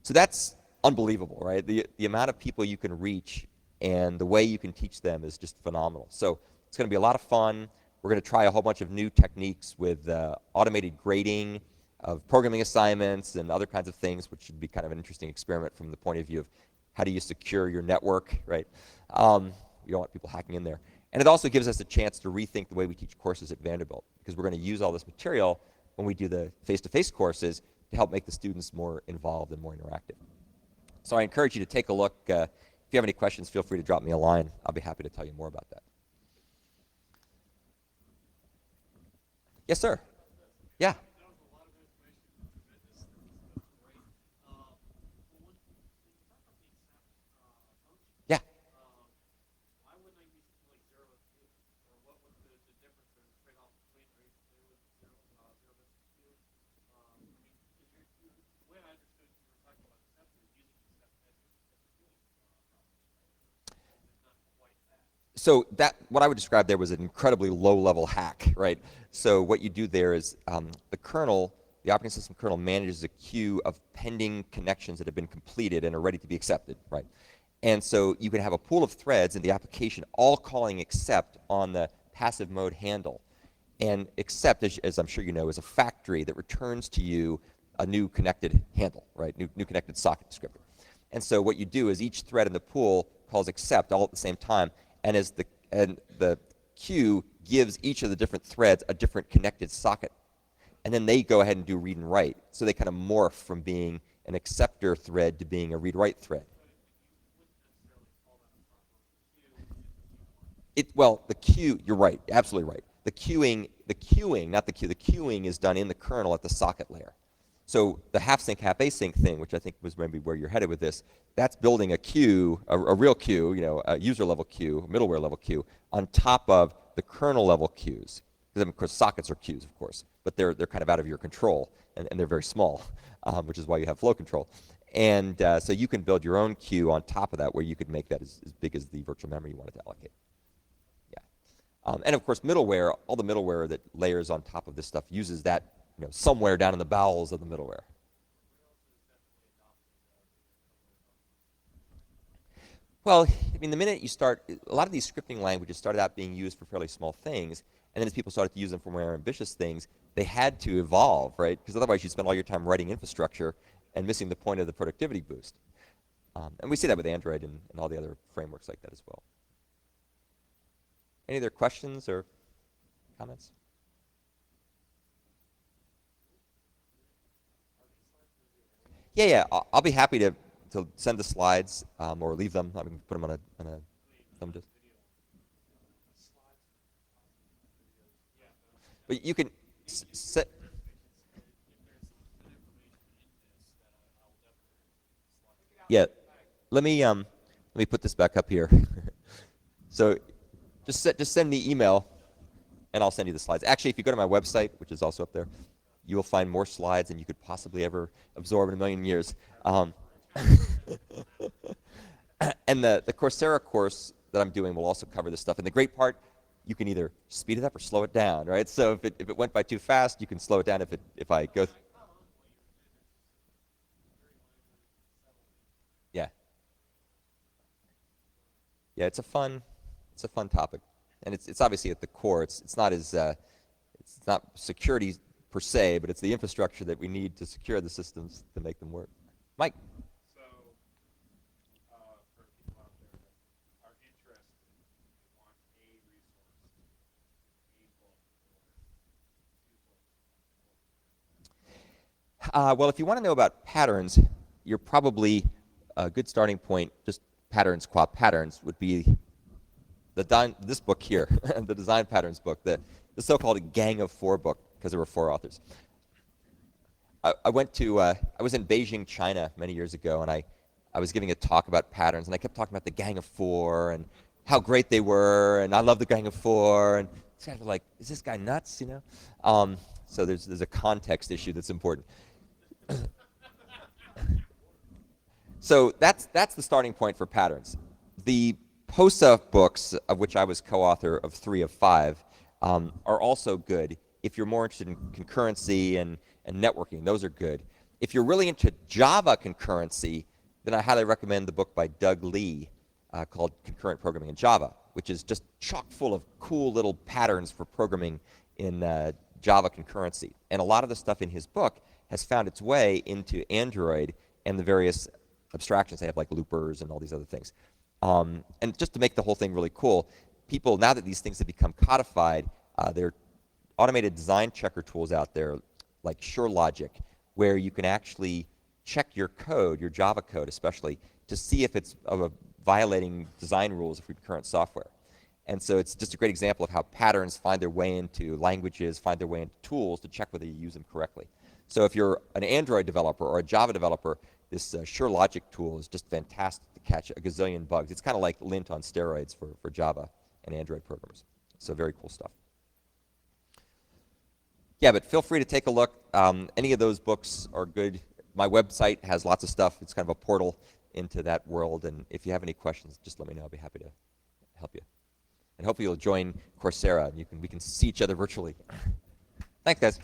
So that's unbelievable, right? The amount of people you can reach and the way you can teach them is just phenomenal. So it's going to be a lot of fun. We're going to try a whole bunch of new techniques with automated grading of programming assignments and other kinds of things, which should be kind of an interesting experiment from the point of view of how do you secure your network, right? You don't want people hacking in there. And it also gives us a chance to rethink the way we teach courses at Vanderbilt, because we're going to use all this material when we do the face-to-face courses to help make the students more involved and more interactive. So I encourage you to take a look. If you have any questions, feel free to drop me a line. I'll be happy to tell you more about that. Yes, sir. Yeah. Yeah. So what I would describe there was an incredibly low-level hack, right? So what you do there is the kernel, the operating system kernel, manages a queue of pending connections that have been completed and are ready to be accepted, right? And so you can have a pool of threads in the application all calling accept on the passive mode handle. And accept, as I'm sure you know, is a factory that returns to you a new connected handle, right? New connected socket descriptor. And so what you do is each thread in the pool calls accept all at the same time, and the queue gives each of the different threads a different connected socket. And then they go ahead and do read and write. So they kind of morph from being an acceptor thread to being a read-write thread. Well, the queue, you're right, absolutely right. The queuing, not the queue, the queuing is done in the kernel at the socket layer. So the half-sync, half-async thing, which I think was maybe where you're headed with this, that's building a queue, a real queue, a user-level queue, a middleware-level queue, on top of the kernel-level queues. Because, of course, sockets are queues, of course, but they're kind of out of your control, and they're very small, which is why you have flow control. And so you can build your own queue on top of that, where you could make that as big as the virtual memory you wanted to allocate. Yeah. And, of course, middleware, all the middleware that layers on top of this stuff uses that somewhere down in the bowels of the middleware. Well, I mean, the minute you start, a lot of these scripting languages started out being used for fairly small things, and then as people started to use them for more ambitious things, they had to evolve, right? Because otherwise you'd spend all your time writing infrastructure and missing the point of the productivity boost. And we see that with Android and all the other frameworks like that as well. Any other questions or comments? Yeah. I'll be happy to send the slides or leave them. I can put them on a thumb disk. But you can set. Yeah. Let me put this back up here. So just send me email, and I'll send you the slides. Actually, if you go to my website, which is also up there, you will find more slides than you could possibly ever absorb in a million years. And the Coursera course that I'm doing will also cover this stuff. And the great part, you can either speed it up or slow it down, right? So if it went by too fast, you can slow it down. If I go, yeah, yeah, it's a fun topic, and it's obviously at the core. It's not as it's not security per se, but it's the infrastructure that we need to secure the systems to make them work. Mike.
So, for people out there that are interested, they want a resource, a book, or two books.
Well, if you want to know about patterns, you're probably a good starting point. Just patterns, qua patterns, would be this book here, the Design Patterns book, the so-called Gang of Four book, because there were 4 authors. I was in Beijing, China many years ago, and I was giving a talk about patterns, and I kept talking about the Gang of Four and how great they were, and I love the Gang of Four, and it's kind of like, is this guy nuts, you know? So there's a context issue that's important. So that's the starting point for patterns. The POSA books, of which I was co-author of 3 of 5, are also good. If you're more interested in concurrency and networking, those are good. If you're really into Java concurrency, then I highly recommend the book by Doug Lee called Concurrent Programming in Java, which is just chock full of cool little patterns for programming in Java concurrency. And a lot of the stuff in his book has found its way into Android and the various abstractions they have, like loopers and all these other things. And just to make the whole thing really cool, people, now that these things have become codified, there are automated design checker tools out there, like SureLogic, where you can actually check your code, your Java code especially, to see if it's violating design rules for current software. And so it's just a great example of how patterns find their way into languages, find their way into tools to check whether you use them correctly. So if you're an Android developer or a Java developer, this SureLogic tool is just fantastic to catch a gazillion bugs. It's kind of like lint on steroids for Java and Android programmers. So very cool stuff. Yeah, but feel free to take a look. Any of those books are good. My website has lots of stuff. It's kind of a portal into that world. And if you have any questions, just let me know. I'll be happy to help you. And hopefully you'll join Coursera, and we can see each other virtually. Thanks, guys.